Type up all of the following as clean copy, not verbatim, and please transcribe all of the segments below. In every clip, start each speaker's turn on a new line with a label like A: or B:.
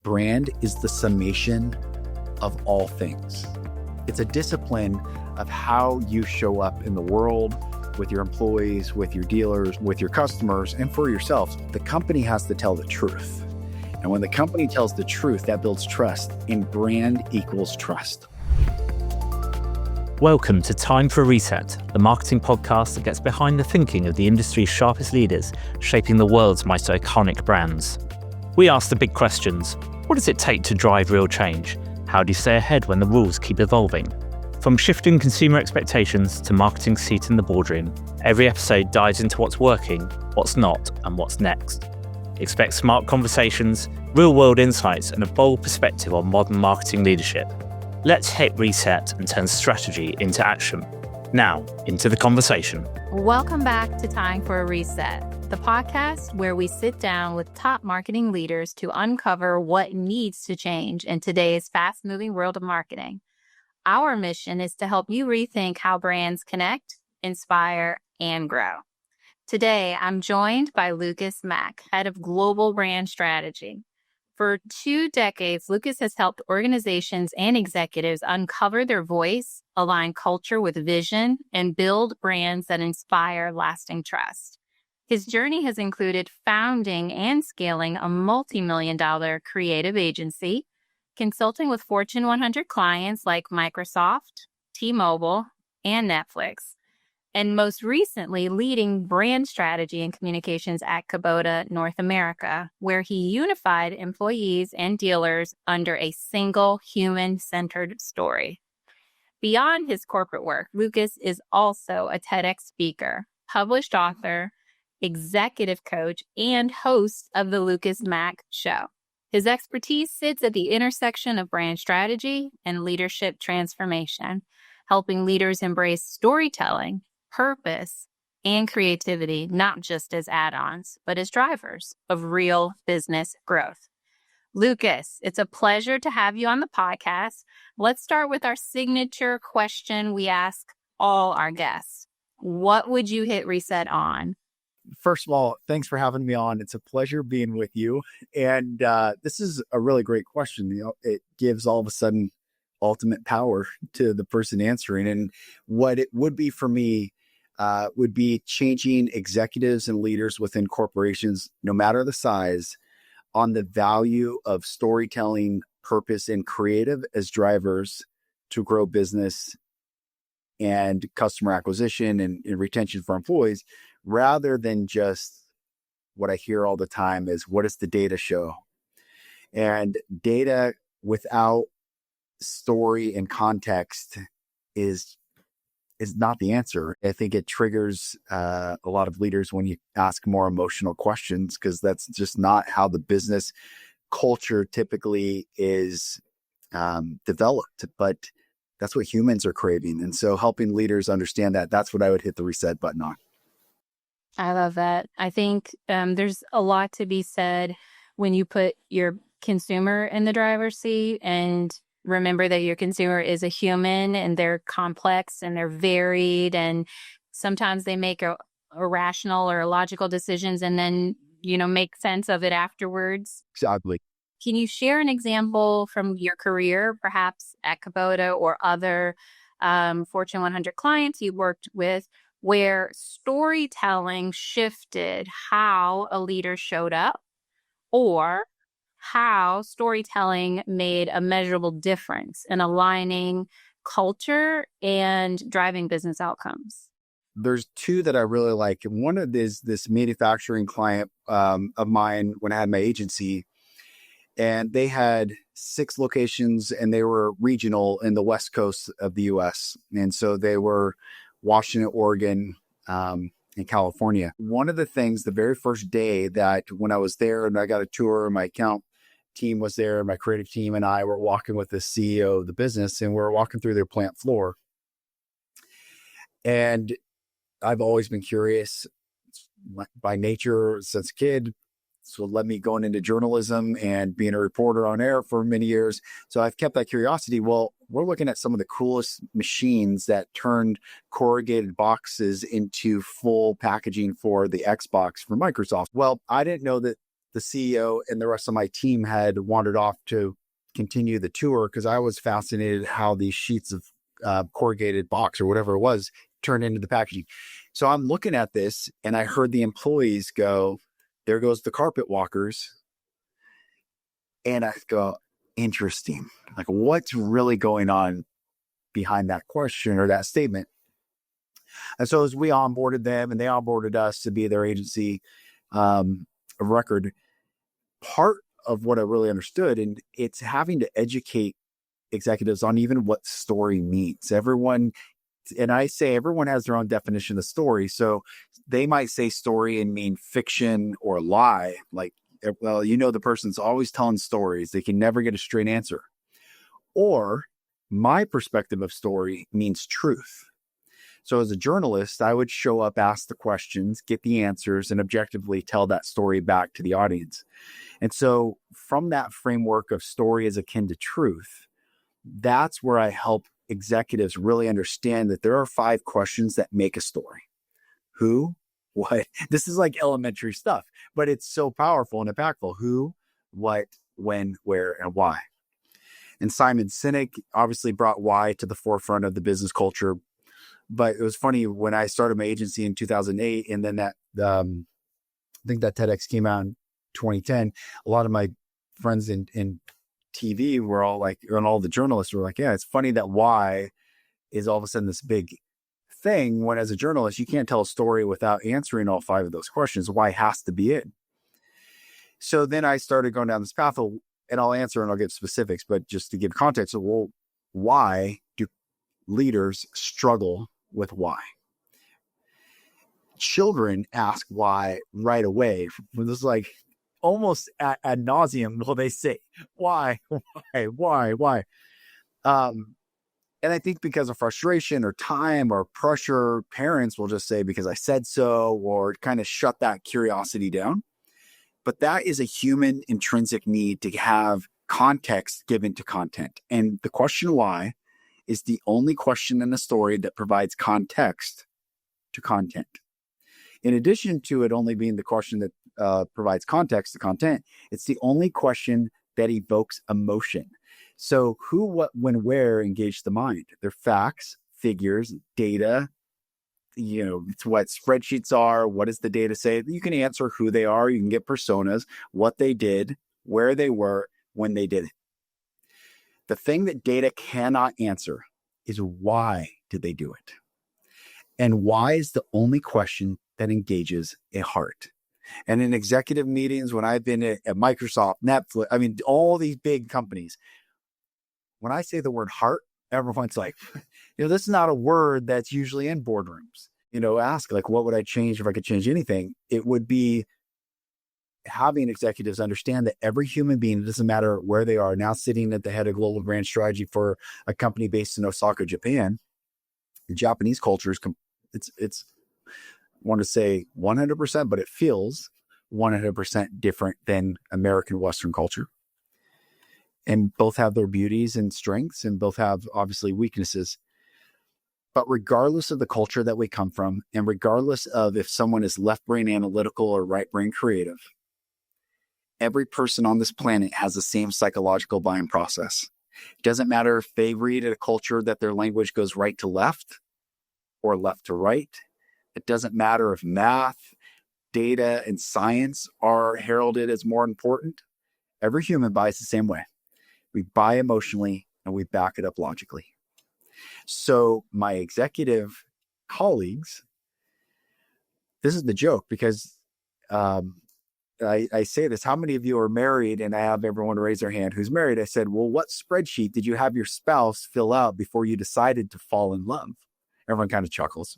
A: Brand is the summation of all things. It's a discipline of how you show up in the world with your employees, with your dealers, with your customers, and for yourself. The company has to tell the truth. And when the company tells the truth, that builds trust, and brand equals trust.
B: Welcome to Time for a Reset, the marketing podcast that gets behind the thinking of the industry's sharpest leaders, shaping the world's most iconic brands. We ask the big questions. What does it take to drive real change? How do you stay ahead when the rules keep evolving? From shifting consumer expectations to marketing seat in the boardroom, every episode dives into what's working, what's not, and what's next. Expect smart conversations, real-world insights, and a bold perspective on modern marketing leadership. Let's hit reset and turn strategy into action. Now, into the conversation.
C: Welcome back to Time for a Reset, the podcast where we sit down with top marketing leaders to uncover what needs to change in today's fast-moving world of marketing. Our mission is to help you rethink how brands connect, inspire, and grow. Today, I'm joined by Lucas Mack, head of global brand strategy. For 2 decades, Lucas has helped organizations and executives uncover their voice, align culture with vision, and build brands that inspire lasting trust. His journey has included founding and scaling a multi-million-dollar creative agency, consulting with Fortune 100 clients like Microsoft, T-Mobile, and Netflix, and most recently leading brand strategy and communications at Kubota North America, where he unified employees and dealers under a single human-centered story. Beyond his corporate work, Lucas is also a TEDx speaker, published author, executive coach, and host of the Lucas Mack Show. His expertise sits at the intersection of brand strategy and leadership transformation, helping leaders embrace storytelling, purpose, and creativity, not just as add-ons, but as drivers of real business growth. Lucas, it's a pleasure to have you on the podcast. Let's start with our signature question we ask all our guests. What would you hit reset on?
A: First of all, thanks for having me on. It's a pleasure being with you. And this is a really great question. It gives all of a sudden ultimate power to the person answering. And what it would be for me would be changing executives and leaders within corporations, no matter the size, on the value of storytelling, purpose, and creative as drivers to grow business and customer acquisition and retention for employees, rather than just what I hear all the time is, what does the data show? And data without story and context is not the answer. I think it triggers a lot of leaders when you ask more emotional questions, because that's just not how the business culture typically is developed. But that's what humans are craving. And so helping leaders understand that, that's what I would hit the reset button on.
C: I love that. I think there's a lot to be said when you put your consumer in the driver's seat and remember that your consumer is a human and they're complex and they're varied, and sometimes they make irrational or illogical decisions and then, make sense of it afterwards.
A: Exactly.
C: Can you share an example from your career, perhaps at Kubota or other Fortune 100 clients you worked with, where storytelling shifted how a leader showed up, or how storytelling made a measurable difference in aligning culture and driving business outcomes?
A: There's 2 that I really like. One of this manufacturing client of mine when I had my agency, and they had 6 locations and they were regional in the West Coast of the US. And so they were Washington, Oregon, and California. One of the things, the very first day that when I was there and I got a tour, my account team was there, my creative team and I were walking with the CEO of the business, and we're walking through their plant floor. And I've always been curious by nature since a kid. So led me going into journalism and being a reporter on air for many years. So I've kept that curiosity. Well, we're looking at some of the coolest machines that turned corrugated boxes into full packaging for the Xbox for Microsoft. Well, I didn't know that the CEO and the rest of my team had wandered off to continue the tour because I was fascinated how these sheets of corrugated box or whatever it was turned into the packaging. So I'm looking at this and I heard the employees go, "There goes the carpet walkers." And I go, interesting. Like, what's really going on behind that question or that statement? And so as we onboarded them and they onboarded us to be their agency of record, part of what I really understood, and it's having to educate executives on even what story means. Everyone, and I say everyone has their own definition of story. So they might say story and mean fiction or lie. Like, well, the person's always telling stories. They can never get a straight answer. Or my perspective of story means truth. So as a journalist, I would show up, ask the questions, get the answers, and objectively tell that story back to the audience. And so from that framework of story is akin to truth, that's where I help executives really understand that there are 5 questions that make a story. Who, what? This is like elementary stuff, but it's so powerful and impactful. Who, what, when, where, and why. And Simon Sinek obviously brought why to the forefront of the business culture. But it was funny when I started my agency in 2008, and then that I think that TEDx came out in 2010. A lot of my friends in TV were all like, and all the journalists were like, yeah, it's funny that why is all of a sudden this big thing, when as a journalist, you can't tell a story without answering all 5 of those questions. Why has to be it. So then I started going down this path, and I'll answer and I'll give specifics, but just to give context, so, well, why do leaders struggle with why? Children ask why right away. This is like almost ad nauseum. Will they say why? And I think because of frustration or time or pressure, parents will just say, because I said so, or kind of shut that curiosity down. But that is a human intrinsic need to have context given to content. And the question why is the only question in the story that provides context to content. In addition to it only being the question that provides context to content, it's the only question that evokes emotion. So who, what, when, where engage the mind? They're facts, figures, data. It's what spreadsheets are. What does the data say? You can answer who they are. You can get personas, what they did, where they were, when they did it. The thing that data cannot answer is why did they do it? And why is the only question that engages a heart. And in executive meetings, when I've been at Microsoft, Netflix, I mean, all these big companies, when I say the word heart, everyone's like, this is not a word that's usually in boardrooms. Ask like, what would I change if I could change anything? It would be having executives understand that every human being, it doesn't matter where they are, now sitting at the head of global brand strategy for a company based in Osaka, Japan. The Japanese culture is, it's I want to say 100%, but it feels 100% different than American Western culture. And both have their beauties and strengths, and both have obviously weaknesses. But regardless of the culture that we come from, and regardless of if someone is left brain analytical or right brain creative, every person on this planet has the same psychological buying process. It doesn't matter if they read at a culture that their language goes right to left or left to right. It doesn't matter if math, data, and science are heralded as more important. Every human buys the same way. We buy emotionally and we back it up logically. So my executive colleagues, this is the joke because I say this, how many of you are married? And I have everyone raise their hand who's married. I said, well, what spreadsheet did you have your spouse fill out before you decided to fall in love? Everyone kind of chuckles.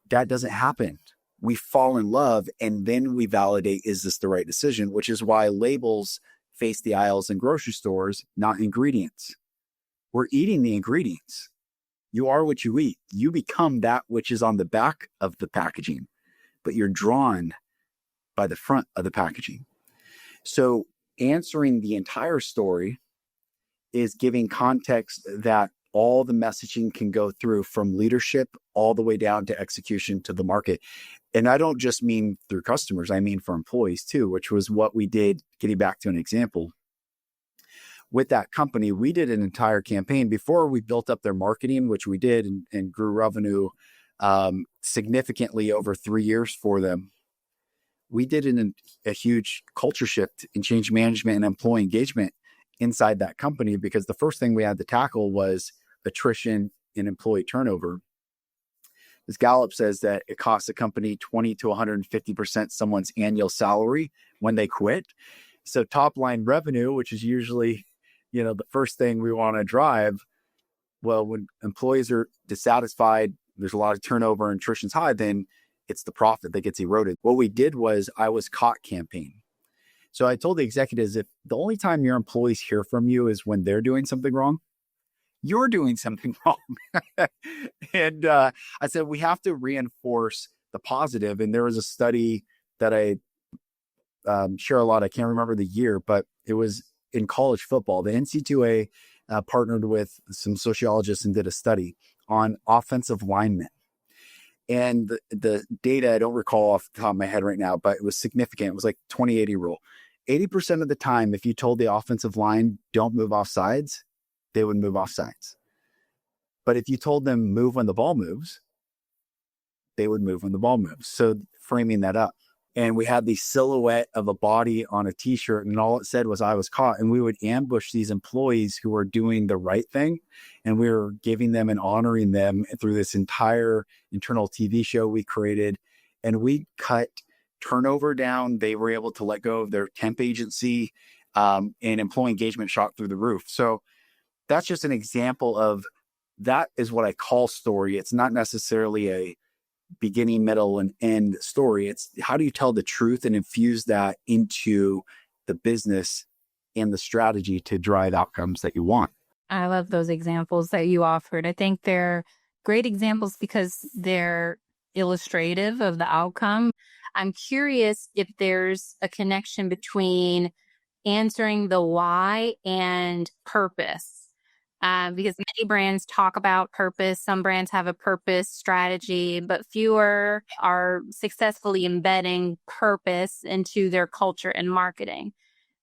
A: That doesn't happen. We fall in love and then we validate, is this the right decision? Which is why labels face the aisles in grocery stores, not ingredients. We're eating the ingredients. You are what you eat. You become that which is on the back of the packaging, but you're drawn by the front of the packaging. So answering the entire story is giving context that all the messaging can go through from leadership all the way down to execution to the market. And I don't just mean through customers, I mean for employees too, which was what we did. Getting back to an example, with that company, we did an entire campaign before we built up their marketing, which we did, and grew revenue significantly over 3 years for them. We did a huge culture shift in change management and employee engagement inside that company, because the first thing we had to tackle was attrition and employee turnover. This Gallup says that it costs a company 20 to 150% someone's annual salary when they quit. So top line revenue, which is usually, the first thing we want to drive. Well, when employees are dissatisfied, there's a lot of turnover and attrition's high, then it's the profit that gets eroded. What we did was I was caught campaign. So I told the executives, if the only time your employees hear from you is when they're doing something wrong, you're doing something wrong. And I said, we have to reinforce the positive. And there was a study that I share a lot. I can't remember the year, but it was in college football. The NC2A partnered with some sociologists and did a study on offensive linemen. And the data, I don't recall off the top of my head right now, but it was significant. It was like 20-80 rule. 80% of the time, if you told the offensive line, don't move off sides, they would move off sides. But if you told them move when the ball moves, they would move when the ball moves. So framing that up. And we had the silhouette of a body on a t-shirt, and all it said was, I was caught. And we would ambush these employees who were doing the right thing. And we were giving them and honoring them through this entire internal TV show we created. And we cut turnover down. They were able to let go of their temp agency, and employee engagement shot through the roof. So that's just an example of, that is what I call story. It's not necessarily a beginning, middle, and end story. It's how do you tell the truth and infuse that into the business and the strategy to drive outcomes that you want.
C: I love those examples that you offered. I think they're great examples because they're illustrative of the outcome. I'm curious if there's a connection between answering the why and purpose. Because many brands talk about purpose. Some brands have a purpose strategy, but fewer are successfully embedding purpose into their culture and marketing.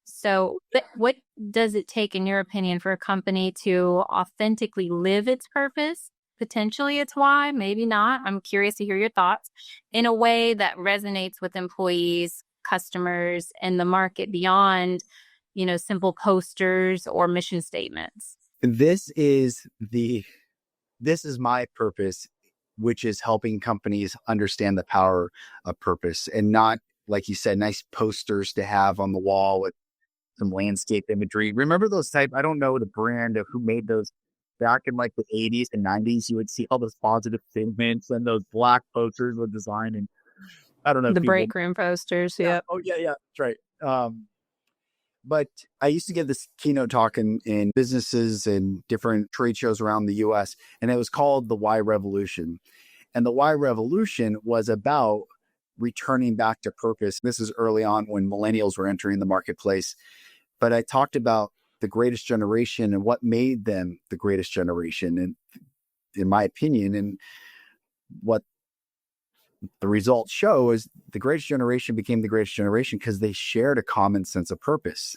C: So what does it take, in your opinion, for a company to authentically live its purpose? Potentially it's why, maybe not. I'm curious to hear your thoughts, in a way that resonates with employees, customers, and the market beyond, simple posters or mission statements.
A: This is my purpose, which is helping companies understand the power of purpose, and not, like you said, nice posters to have on the wall with some landscape imagery. Remember those type, I don't know the brand of who made those back in like the 80s and 90s, you would see all those positive statements and those black posters with design. And I don't know.
C: The break room posters. Yeah.
A: Oh yeah. That's right. But I used to give this keynote talk in businesses and different trade shows around the US, and it was called the Why Revolution. And the Why Revolution was about returning back to purpose. This is early on when millennials were entering the marketplace. But I talked about the greatest generation and what made them the greatest generation. And in my opinion, and what the results show is the greatest generation became the greatest generation because they shared a common sense of purpose,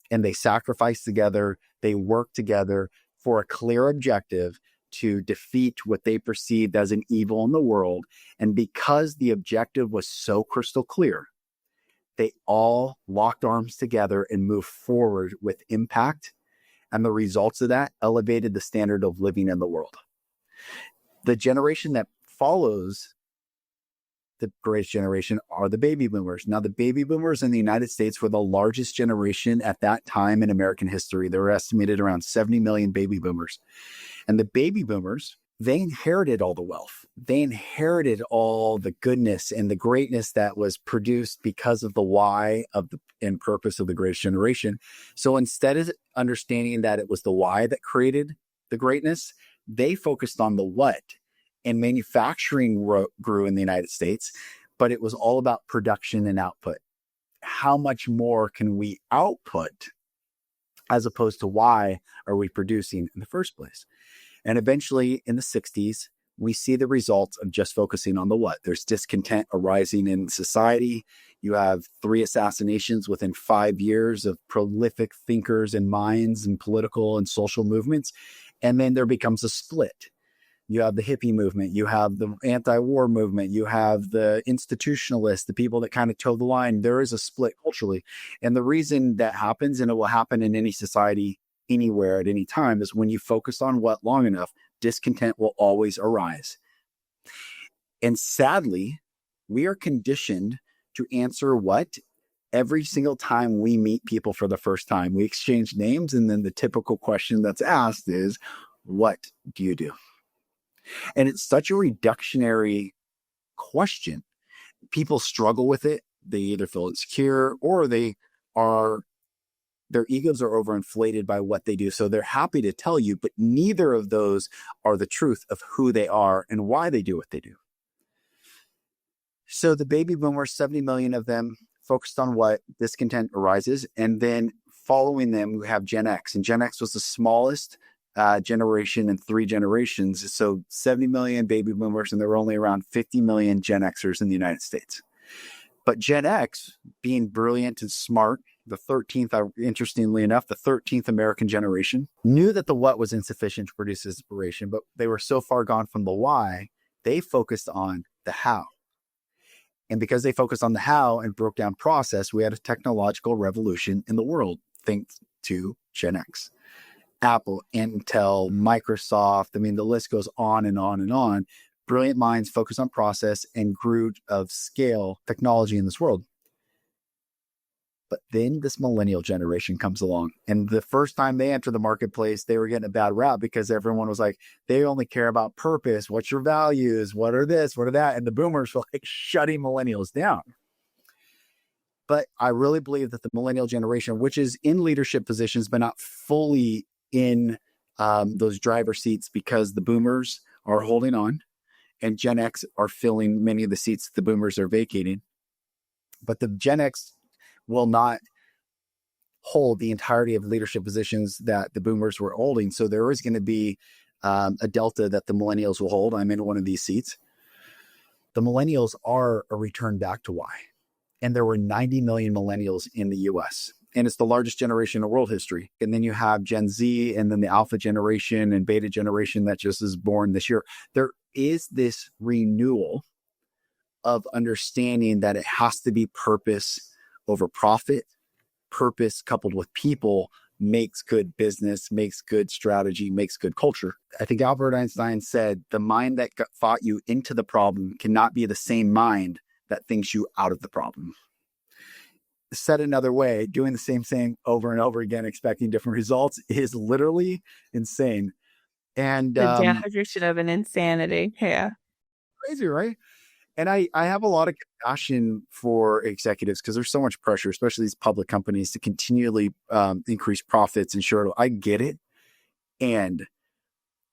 A: and they sacrificed together. They worked together for a clear objective to defeat what they perceived as an evil in the world. And because the objective was so crystal clear, they all locked arms together and moved forward with impact. And the results of that elevated the standard of living in the world. The generation that follows the greatest generation are the baby boomers. Now, the baby boomers in the United States were the largest generation at that time in American history. There were estimated around 70 million baby boomers. And the baby boomers, they inherited all the wealth. They inherited all the goodness and the greatness that was produced because of the why of the and purpose of the greatest generation. So instead of understanding that it was the why that created the greatness, they focused on the what. And manufacturing grew in the United States, but it was all about production and output. How much more can we output as opposed to why are we producing in the first place. And eventually in the 60s, we see the results of just focusing on the what. There's discontent arising in society. You have 3 assassinations within 5 years of prolific thinkers and minds and political and social movements. And then there becomes a split. You have the hippie movement, you have the anti-war movement, you have the institutionalists, the people that kind of toe the line. There is a split culturally. And the reason that happens, and it will happen in any society, anywhere at any time, is when you focus on what long enough, discontent will always arise. And sadly, we are conditioned to answer what every single time we meet people for the first time. We exchange names, and then the typical question that's asked is, what do you do? And it's such a reductionary question. People struggle with it. They either feel insecure or their egos are overinflated by what they do. So they're happy to tell you, but neither of those are the truth of who they are and why they do what they do. So the baby boomers, 70 million of them, focused on what discontent arises. And then following them, we have Gen X. And Gen X was the smallest generation in 3 generations. So 70 million baby boomers, and there were only around 50 million Gen Xers in the United States. But Gen X, being brilliant and smart, the 13th, interestingly enough, the 13th American generation, knew that the what was insufficient to produce inspiration, but they were so far gone from the why, they focused on the how. And because they focused on the how and broke down process, we had a technological revolution in the world, thanks to Gen X. Apple, Intel, Microsoft, I mean, the list goes on and on and on. Brilliant minds focus on process and grew of scale technology in this world. But then this millennial generation comes along. And the first time they entered the marketplace, they were getting a bad rap because everyone was like, they only care about purpose. What's your values? What are this? What are that? And the boomers were like shutting millennials down. But I really believe that the millennial generation, which is in leadership positions, but not fully in those driver seats, because the boomers are holding on and Gen X are filling many of the seats the boomers are vacating. But the Gen X will not hold the entirety of leadership positions that the boomers were holding. So there is going to be a delta that the millennials will hold. I'm in one of these seats. The millennials are a return back to why. And there were 90 million millennials in the US. And it's the largest generation in world history. And then you have Gen Z, and then the alpha generation and beta generation that just is born this year. There is this renewal of understanding that it has to be purpose over profit. Purpose coupled with people makes good business, makes good strategy, makes good culture. I think Albert Einstein said, the mind that fought you into the problem cannot be the same mind that thinks you out of the problem. Said another way, doing the same thing over and over again, expecting different results, is literally insane. And
D: the definition of an insanity. Yeah.
A: Crazy, right? And I have a lot of compassion for executives because there's so much pressure, especially these public companies, to continually increase profits and short. I get it. And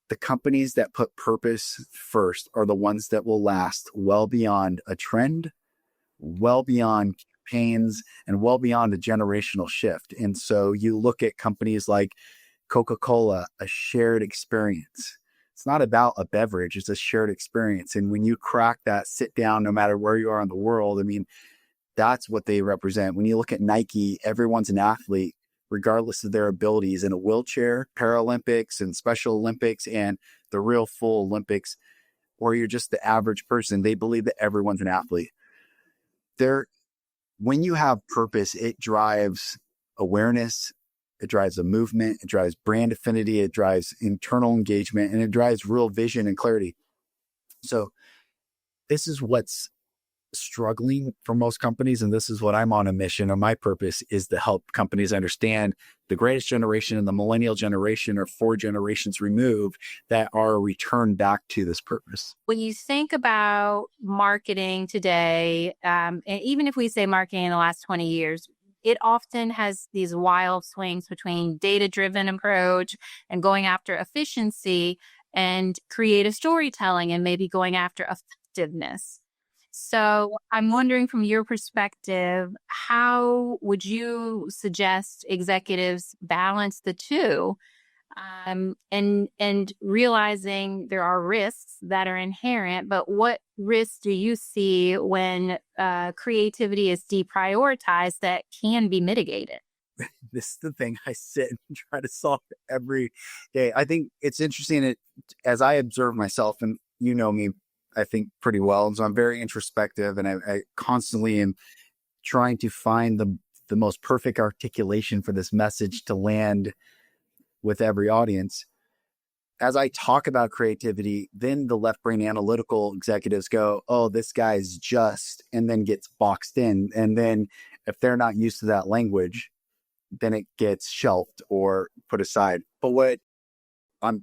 A: the companies that put purpose first are the ones that will last well beyond a trend, well beyond campaigns, and well beyond a generational shift. And so you look at companies like Coca-Cola, a shared experience. It's not about a beverage, it's a shared experience. And when you crack that, sit down, no matter where you are in the world, I mean, that's what they represent. When you look at Nike, everyone's an athlete, regardless of their abilities, in a wheelchair, Paralympics and Special Olympics, and the real full Olympics, or you're just the average person. They believe that everyone's an athlete. When you have purpose, it drives awareness, it drives a movement, it drives brand affinity, it drives internal engagement, and it drives real vision and clarity. So this is what's struggling for most companies. And this is what I'm on a mission, or my purpose is to help companies understand the greatest generation and the millennial generation are 4 generations removed that are returned back to this purpose.
C: When you think about marketing today, and even if we say marketing in the last 20 years, it often has these wild swings between data-driven approach and going after efficiency and creative storytelling and maybe going after effectiveness. So I'm wondering, from your perspective, how would you suggest executives balance the two? And realizing there are risks that are inherent, but what risks do you see when creativity is deprioritized that can be mitigated?
A: This is the thing I sit and try to solve every day. I think it's interesting as I observe myself, and you know me, I think pretty well. And so I'm very introspective, and I constantly am trying to find the most perfect articulation for this message to land with every audience. As I talk about creativity, then the left brain analytical executives go, oh, this guy's just, and then gets boxed in. And then if they're not used to that language, then it gets shelved or put aside. But what I'm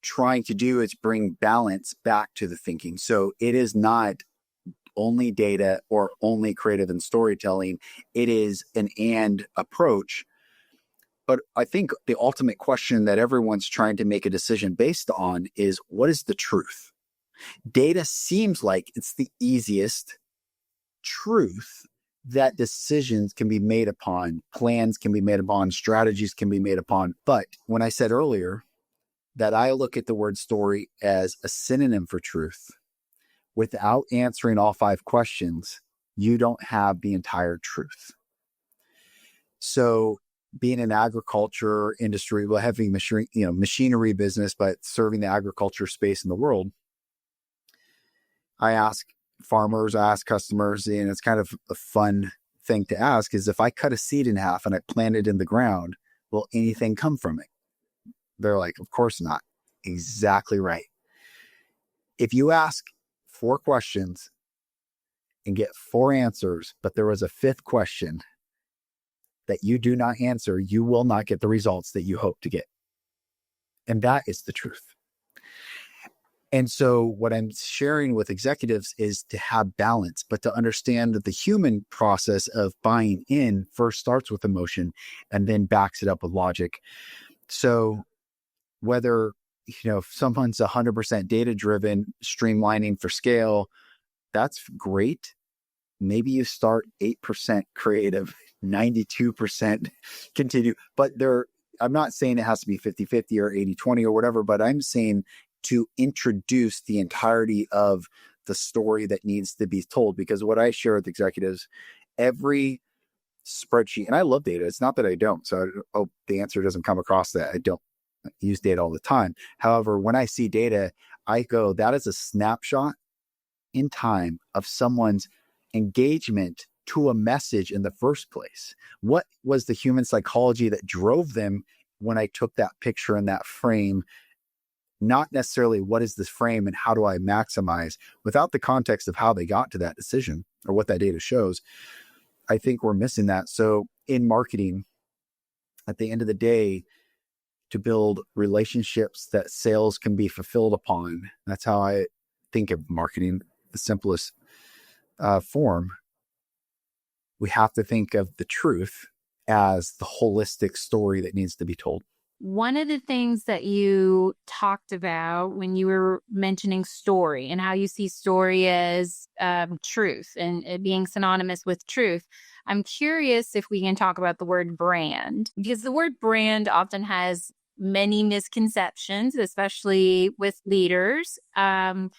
A: trying to do is bring balance back to the thinking. So it is not only data or only creative and storytelling. It is an and approach. But I think the ultimate question that everyone's trying to make a decision based on is, what is the truth? Data seems like it's the easiest truth that decisions can be made upon, plans can be made upon, strategies can be made upon. But when I said earlier that I look at the word story as a synonym for truth, without answering all 5 questions, you don't have the entire truth. So being an agriculture industry, well, heavy machinery business, but serving the agriculture space in the world, I ask farmers, I ask customers, and it's kind of a fun thing to ask, is if I cut a seed in half and I plant it in the ground, will anything come from it? They're like, of course not. Exactly right. If you ask 4 questions and get 4 answers, but there was a 5th question that you do not answer, you will not get the results that you hope to get. And that is the truth. And so what I'm sharing with executives is to have balance, but to understand that the human process of buying in first starts with emotion and then backs it up with logic. So whether, if someone's 100% data-driven, streamlining for scale, that's great. Maybe you start 8% creative, 92% continue. But I'm not saying it has to be 50-50 or 80-20 or whatever, but I'm saying to introduce the entirety of the story that needs to be told. Because what I share with executives, every spreadsheet, and I love data. It's not that I don't. So I hope the answer doesn't come across that I don't use data all the time. However, when I see data, I go, that is a snapshot in time of someone's engagement to a message in the first place. What was the human psychology that drove them when I took that picture in that frame? Not necessarily what is this frame and how do I maximize, without the context of how they got to that decision or what that data shows. I think we're missing that. So in marketing, at the end of the day, to build relationships that sales can be fulfilled upon, that's how I think of marketing, the simplest form. We have to think of the truth as the holistic story that needs to be told.
C: One of the things that you talked about when you were mentioning story and how you see story as truth and it being synonymous with truth, I'm curious if we can talk about the word brand, because the word brand often has many misconceptions, especially with leaders. And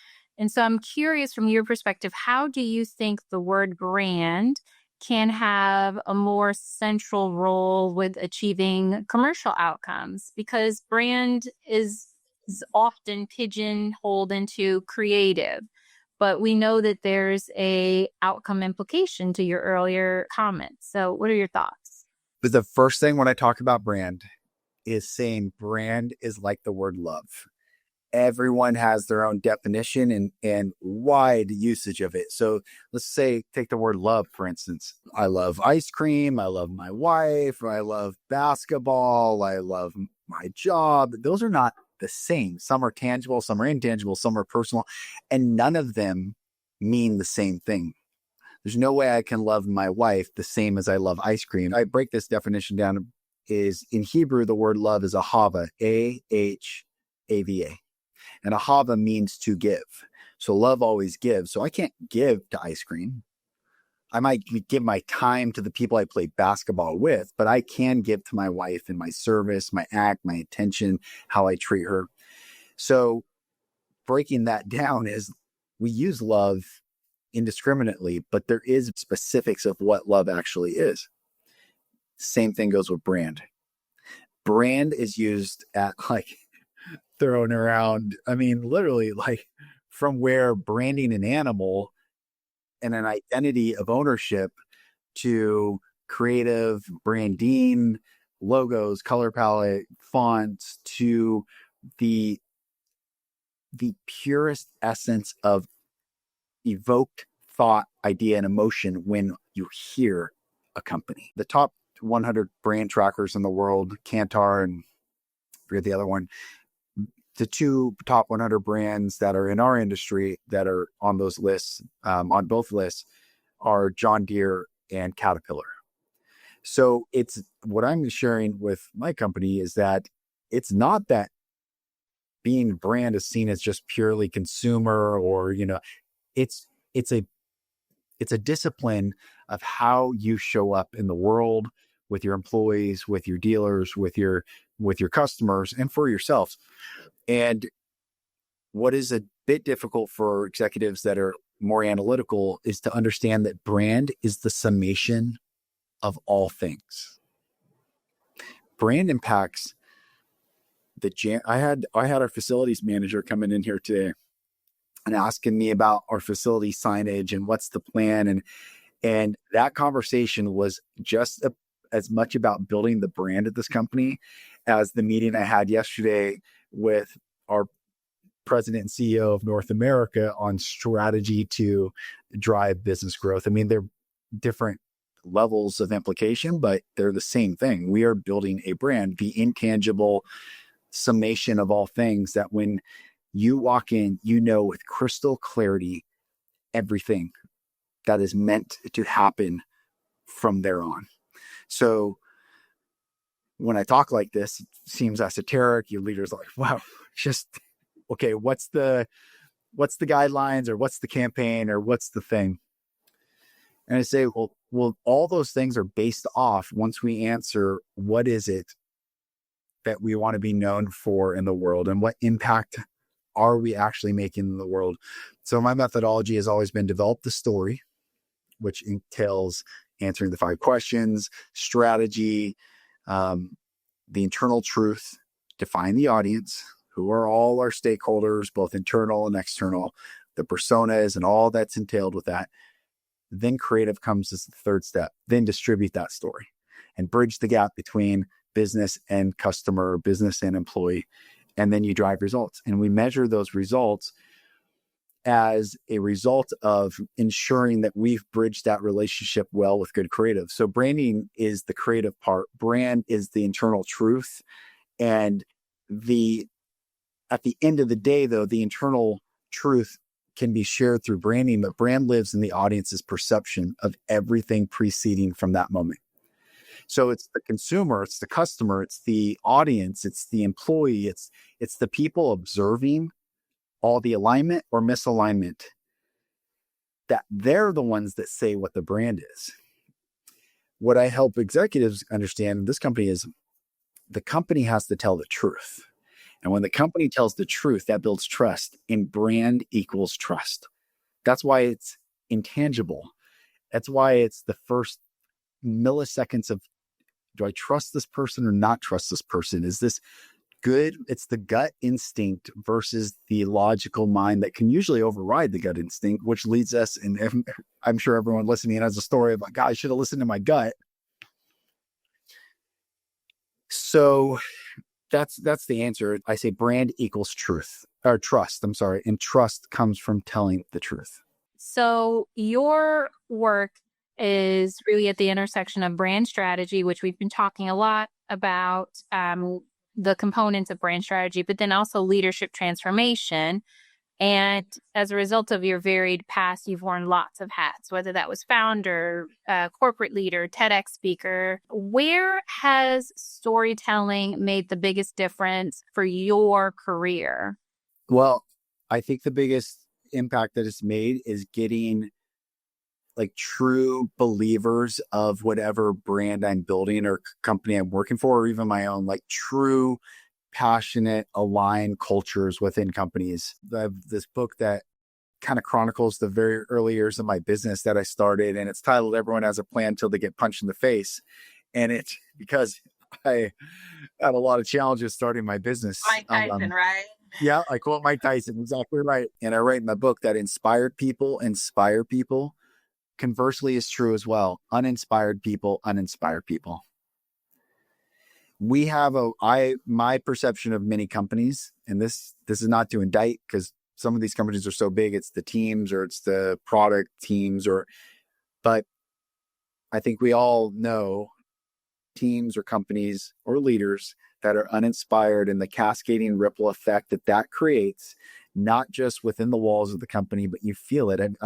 C: so I'm curious, from your perspective, how do you think the word brand can have a more central role with achieving commercial outcomes? Because brand is often pigeonholed into creative, but we know that there's a outcome implication to your earlier comments. So what are your thoughts?
A: But the first thing when I talk about brand is saying brand is like the word love. Everyone has their own definition and wide usage of it. So let's say, take the word love, for instance. I love ice cream. I love my wife. I love basketball. I love my job. Those are not the same. Some are tangible, some are intangible, some are personal, and none of them mean the same thing. There's no way I can love my wife the same as I love ice cream. I break this definition down. Is in Hebrew, the word love is ahava, A-H-A-V-A. And ahava means to give. So love always gives. So I can't give to ice cream. I might give my time to the people I play basketball with, but I can give to my wife and my service, my act, my attention, how I treat her. So breaking that down is we use love indiscriminately, but there is specifics of what love actually is. Same thing goes with brand. Brand is used at thrown around. I mean, literally from where branding an animal and an identity of ownership to creative branding, logos, color palette, fonts, to the purest essence of evoked thought, idea, and emotion when you hear a company. The top 100 brand trackers in the world, Kantar and I forget the other one, the two top 100 brands that are in our industry that are on those lists, on both lists, are John Deere and Caterpillar. So it's what I'm sharing with my company is that it's not that being brand is seen as just purely consumer or, it's a discipline of how you show up in the world with your employees, with your dealers, with your customers, and for yourselves. And what is a bit difficult for executives that are more analytical is to understand that brand is the summation of all things. Brand impacts I had our facilities manager coming in here today and asking me about our facility signage and what's the plan. And that conversation was just as much about building the brand of this company as the meeting I had yesterday with our president and CEO of North America on strategy to drive business growth. I mean, they're different levels of implication, but they're the same thing. We are building a brand, the intangible summation of all things that when you walk in, with crystal clarity, everything that is meant to happen from there on. So when I talk like this, it seems esoteric. Your leader's like, wow, just, okay, what's the guidelines or what's the campaign or what's the thing? And I say, well, all those things are based off once we answer, what is it that we want to be known for in the world and what impact are we actually making in the world? So my methodology has always been develop the story, which entails answering the 5 questions, strategy, the internal truth, define the audience, who are all our stakeholders, both internal and external, the personas and all that's entailed with that. Then creative comes as the third step. Then distribute that story and bridge the gap between business and customer, business and employee. And then you drive results. And we measure those results as a result of ensuring that we've bridged that relationship well with good creative. So branding is the creative part. Brand is the internal truth. And at the end of the day, though, the internal truth can be shared through branding, but brand lives in the audience's perception of everything preceding from that moment. So it's the consumer, it's the customer, it's the audience, it's the employee, it's the people observing all the alignment or misalignment, that they're the ones that say what the brand is. What I help executives understand in this company is the company has to tell the truth. And when the company tells the truth, that builds trust, and brand equals trust. That's why it's intangible. That's why it's the first milliseconds of, do I trust this person or not trust this person? Is this good? It's the gut instinct versus the logical mind that can usually override the gut instinct, which leads us, and I'm sure everyone listening has a story about, God, I should have listened to my gut. So that's the answer. I say brand equals truth or trust. I'm sorry. And trust comes from telling the truth.
C: So your work is really at the intersection of brand strategy, which we've been talking a lot about, the components of brand strategy, but then also leadership transformation. And as a result of your varied past, you've worn lots of hats, whether that was founder, corporate leader, TEDx speaker. Where has storytelling made the biggest difference for your career?
A: Well, I think the biggest impact that it's made is getting like true believers of whatever brand I'm building or company I'm working for, or even my own, like true, passionate, aligned cultures within companies. I have this book that kind of chronicles the very early years of my business that I started, and it's titled "Everyone Has a Plan Till They Get Punched in the Face." And it's because I had a lot of challenges starting my business.
D: Mike Tyson, right?
A: Yeah, I quote Mike Tyson, exactly right. And I write in my book that inspired people inspire people. Conversely is true as well. Uninspired people uninspire people. We have my perception of many companies, and this is not to indict, because some of these companies are so big, it's the teams or it's the product teams, but I think we all know teams or companies or leaders that are uninspired, and the cascading ripple effect that creates, not just within the walls of the company, but you feel it. And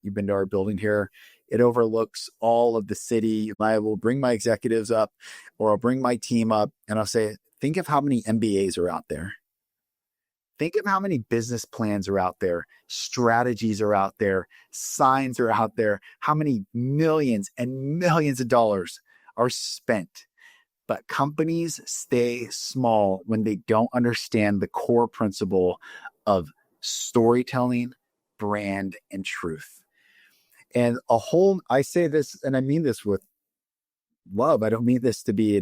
A: you've been to our building here. It overlooks all of the city. I will bring my executives up, or I'll bring my team up, and I'll say, think of how many MBAs are out there. Think of how many business plans are out there, strategies are out there, signs are out there, how many millions and millions of dollars are spent. But companies stay small when they don't understand the core principle of storytelling, brand, and truth. And I say this, and I mean this with love. I don't mean this to be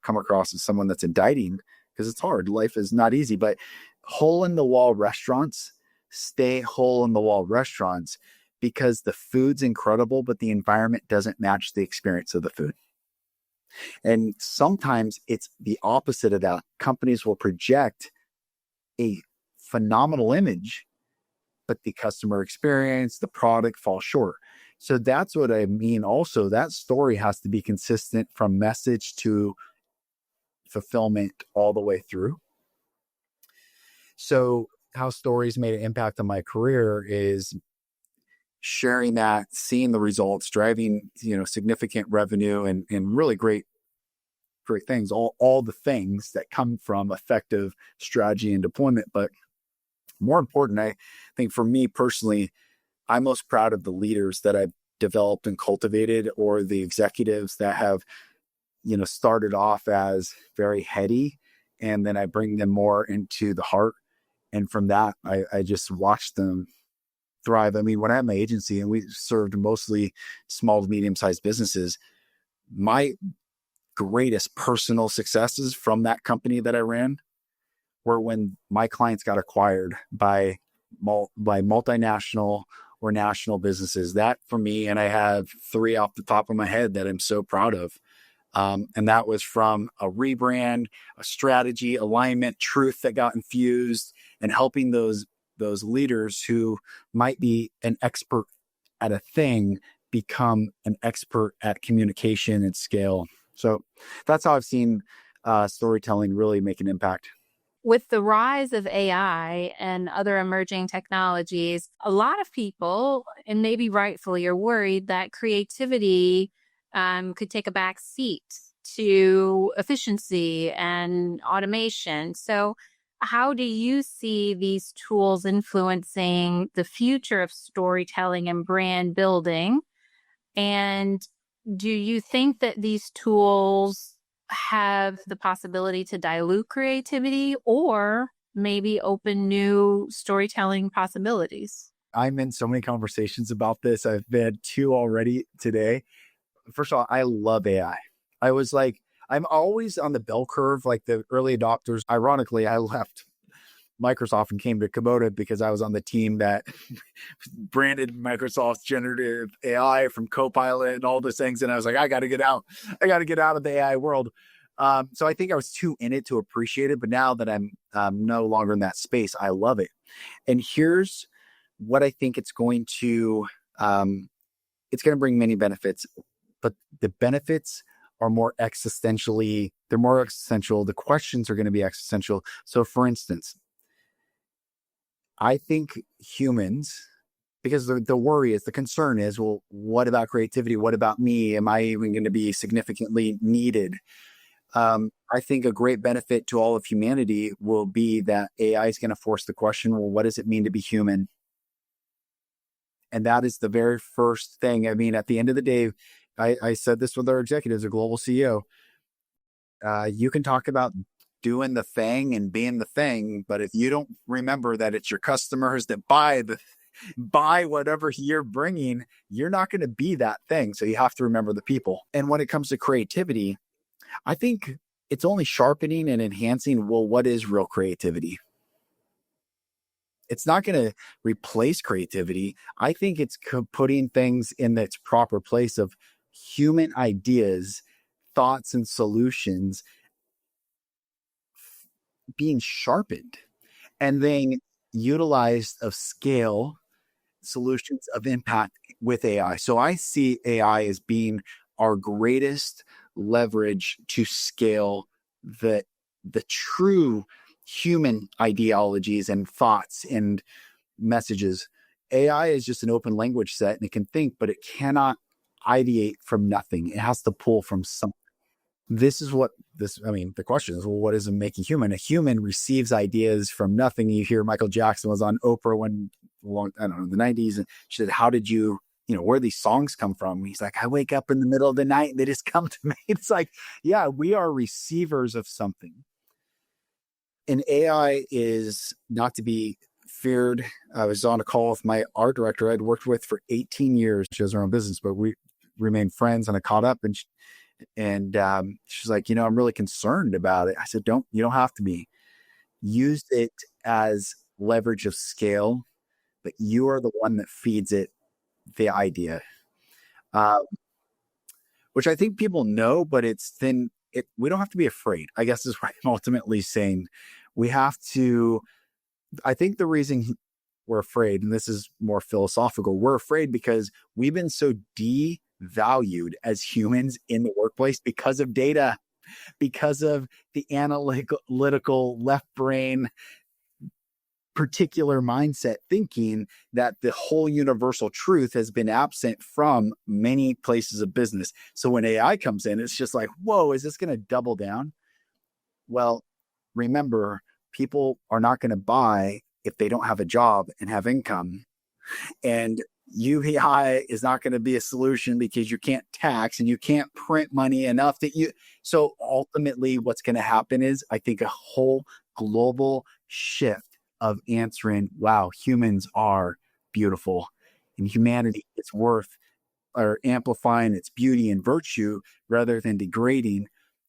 A: come across as someone that's indicting, because it's hard. Life is not easy, but hole in the wall restaurants stay hole in the wall restaurants because the food's incredible, but the environment doesn't match the experience of the food. And sometimes it's the opposite of that. Companies will project a phenomenal image, but the customer experience, the product falls short. So that's what I mean. Also, that story has to be consistent from message to fulfillment all the way through. So how stories made an impact on my career is sharing that, seeing the results, driving, significant revenue and really great things, all the things that come from effective strategy and deployment. But more important, I think for me personally, I'm most proud of the leaders that I've developed and cultivated, or the executives that have, started off as very heady, and then I bring them more into the heart. And from that, I just watched them thrive. I mean, when I had my agency and we served mostly small to medium-sized businesses, my greatest personal successes from that company that I ran were when my clients got acquired by multinational or national businesses. That for me, and I have 3 off the top of my head that I'm so proud of. And that was from a rebrand, a strategy, alignment, truth that got infused, and helping those leaders who might be an expert at a thing become an expert at communication and scale. So that's how I've seen storytelling really make an impact.
C: With the rise of AI and other emerging technologies, a lot of people, and maybe rightfully, are worried that creativity could take a back seat to efficiency and automation. So how do you see these tools influencing the future of storytelling and brand building? And do you think that these tools have the possibility to dilute creativity or maybe open new storytelling possibilities?
A: I'm in so many conversations about this. I've had 2 already today. First of all, I love AI. I'm always on the bell curve, like the early adopters. Ironically, I left Microsoft and came to Kubota because I was on the team that branded Microsoft's generative AI from Copilot and all those things. And I was like, I got to get out. I got to get out of the AI world. So I think I was too in it to appreciate it. But now that I'm no longer in that space, I love it. And here's what I think it's going to bring many benefits, but the benefits are more existential. The questions are going to be existential. So for instance, I think humans, because the concern is, well, what about creativity? What about me? Am I even going to be significantly needed? I think a great benefit to all of humanity will be that AI is going to force the question, well, what does it mean to be human? And that is the very first thing. I mean, at the end of the day, I said this with our executives, a global CEO. You can talk about doing the thing and being the thing, but if you don't remember that it's your customers that buy whatever you're bringing, you're not going to be that thing. So you have to remember the people. And when it comes to creativity, I think it's only sharpening and enhancing, well, what is real creativity? It's not going to replace creativity. I think it's putting things in its proper place of human ideas, thoughts, and solutions being sharpened and then utilized of scale solutions of impact with AI. So I see AI as being our greatest leverage to scale the true human ideologies and thoughts and messages. AI is just an open language set and it can think, but it cannot ideate from nothing. It has to pull from something. The question is, well, what does it make a human? A human receives ideas from nothing. You hear Michael Jackson was on Oprah the 90s. And she said, how did you, where these songs come from? He's like, I wake up in the middle of the night and they just come to me. It's like, yeah, we are receivers of something. And AI is not to be feared. I was on a call with my art director I'd worked with for 18 years. She has her own business, but we remained friends and I caught up and she's like, I'm really concerned about it. I said, you don't have to be. Use it as leverage of scale, but you are the one that feeds it the idea, which I think people know, but we don't have to be afraid, I guess is what I'm ultimately saying. We have to, I think the reason we're afraid, and this is more philosophical, we're afraid because we've been so devalued as humans in the workplace because of data, because of the analytical left brain particular mindset thinking that the whole universal truth has been absent from many places of business. So when AI comes in, it's just like, whoa, is this going to double down? Well, remember, people are not going to buy if they don't have a job and have income. And UBI is not going to be a solution because you can't tax and you can't print money enough so ultimately what's going to happen is I think a whole global shift of answering, wow, humans are beautiful and humanity is worth or amplifying its beauty and virtue rather than degrading.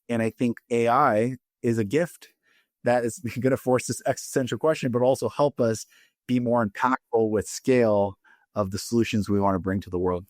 A: And I think AI is a gift that is going to force this existential question, but also help us be more impactful with scale of the solutions we want to bring to the world.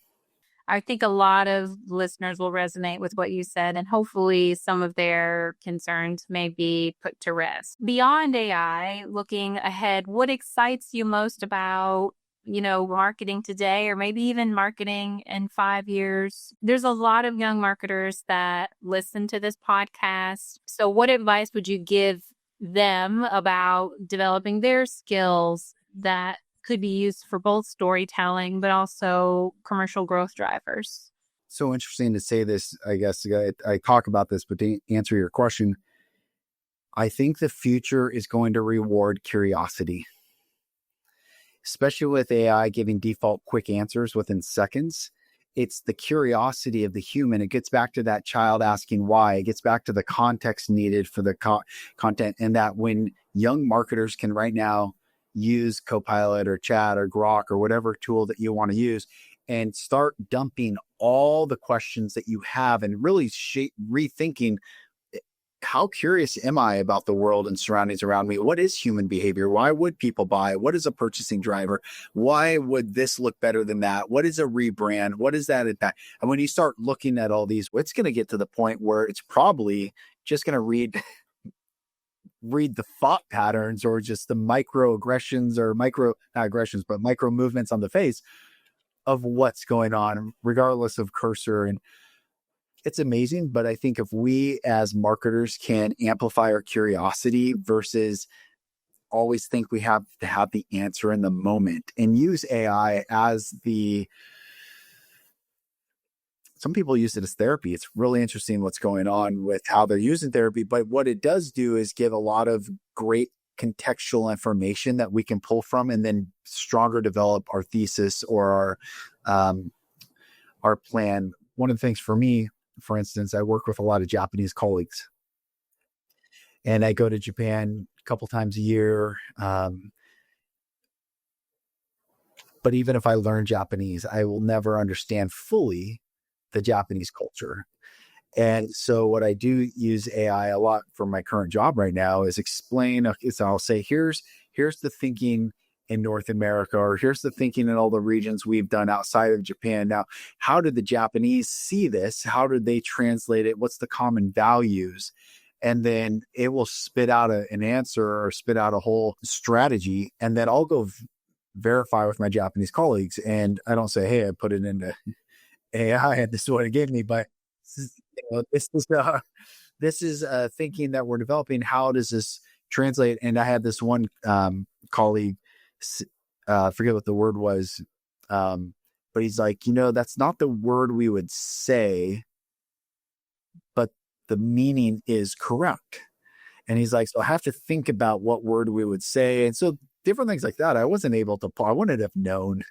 C: I think a lot of listeners will resonate with what you said, and hopefully some of their concerns may be put to rest. Beyond AI, looking ahead, what excites you most about, marketing today, or maybe even marketing in 5 years? There's a lot of young marketers that listen to this podcast. So what advice would you give them about developing their skills that could be used for both storytelling, but also commercial growth drivers?
A: So interesting to say this, I guess. I talk about this, but to answer your question, I think the future is going to reward curiosity, especially with AI giving default quick answers within seconds. It's the curiosity of the human. It gets back to that child asking why. It gets back to the context needed for the content. And that when young marketers can right now use Copilot or Chat or Grok or whatever tool that you want to use and start dumping all the questions that you have and really rethinking, how curious am I about the world and surroundings around me? What is human behavior? Why would people buy? What is a purchasing driver? Why would this look better than that? What is a rebrand? What is that impact? And when you start looking at all these, it's going to get to the point where it's probably just going to read the thought patterns or just the microaggressions or not aggressions, but micro movements on the face of what's going on, regardless of cursor. And it's amazing. But I think if we as marketers can amplify our curiosity versus always think we have to have the answer in the moment and use AI as the some people use it as therapy. It's really interesting what's going on with how they're using therapy. But what it does do is give a lot of great contextual information that we can pull from and then stronger develop our thesis or our plan. One of the things for me, for instance, I work with a lot of Japanese colleagues, and I go to Japan a couple times a year. But even if I learn Japanese, I will never understand fully the Japanese culture. And so what I do use AI a lot for my current job right now is I'll say, here's the thinking in North America, or here's the thinking in all the regions we've done outside of Japan. Now, how did the Japanese see this? How did they translate it? What's the common values? And then it will spit out an answer or spit out a whole strategy. And then I'll go verify with my Japanese colleagues. And I don't say, hey, I put it into AI and this is what it gave me, but this is thinking that we're developing. How does this translate? And I had this one colleague, forget what the word was, but he's like, that's not the word we would say, but the meaning is correct. And he's like, so I have to think about what word we would say. And so different things like that. I wouldn't have known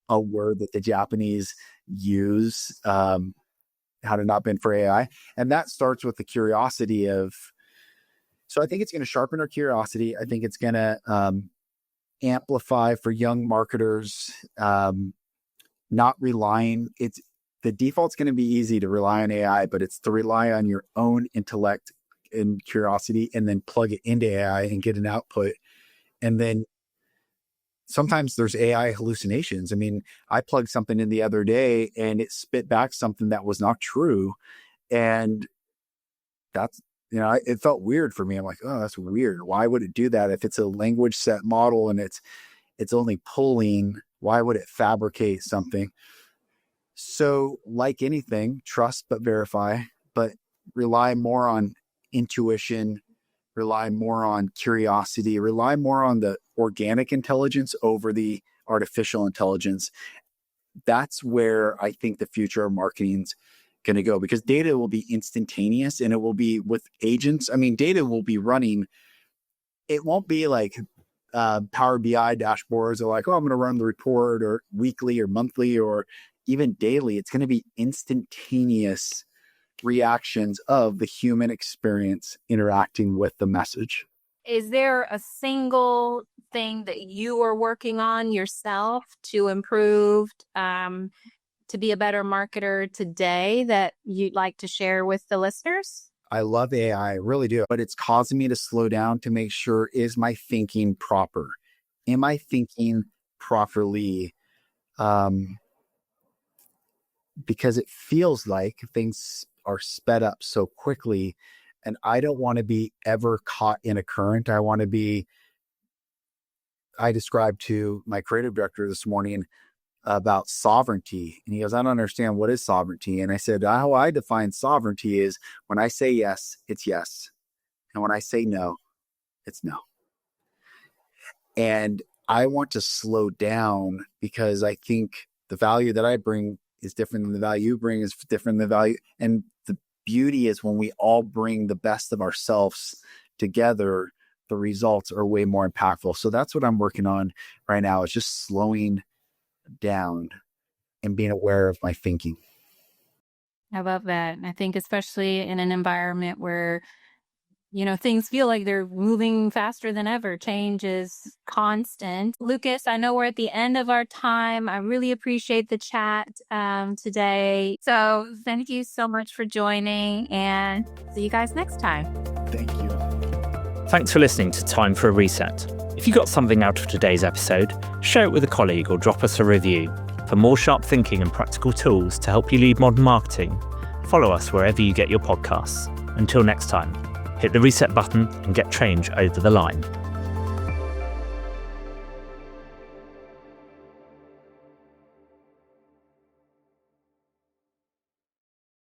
A: a word that the Japanese use had it not been for AI. And that starts with the curiosity so I think it's going to sharpen our curiosity. I think it's going to amplify for young marketers, not relying. The default's going to be easy to rely on AI, but it's to rely on your own intellect and curiosity and then plug it into AI and get an output. And then sometimes there's AI hallucinations. I mean, I plugged something in the other day and it spit back something that was not true. And that's, it felt weird for me. I'm like, oh, that's weird. Why would it do that? If it's a language set model and it's only pulling, why would it fabricate something? So like anything, trust but verify, but rely more on intuition, rely more on curiosity, rely more on the organic intelligence over the artificial intelligence. That's where I think the future of marketing's going to go, because data will be instantaneous and it will be with agents. I mean, data will be running. It won't be like Power BI dashboards are like, oh, I'm going to run the report or weekly or monthly or even daily. It's going to be instantaneous reactions of the human experience interacting with the message.
C: Is there a single thing that you are working on yourself to improve, to be a better marketer today that you'd like to share with the listeners?
A: I love AI, I really do, but it's causing me to slow down to make sure, is my thinking proper? Am I thinking properly? Because it feels like things are sped up so quickly, and I don't want to be ever caught in a current. I described to my creative director this morning about sovereignty, and he goes, I don't understand, what is sovereignty? And I said, how I define sovereignty is when I say yes, it's yes. And when I say no, it's no. And I want to slow down because I think the value that I bring is different than the value you bring is different than the value. And the beauty is when we all bring the best of ourselves together, the results are way more impactful. So that's what I'm working on right now, is just slowing down and being aware of my thinking.
C: I love that. I think especially in an environment where, things feel like they're moving faster than ever. Change is constant. Lucas, I know we're at the end of our time. I really appreciate the chat today. So thank you so much for joining, and see you guys next time.
A: Thank you.
B: Thanks for listening to Time for a Reset. If you got something out of today's episode, share it with a colleague or drop us a review. For more sharp thinking and practical tools to help you lead modern marketing, follow us wherever you get your podcasts. Until next time, hit the reset button and get change over the line.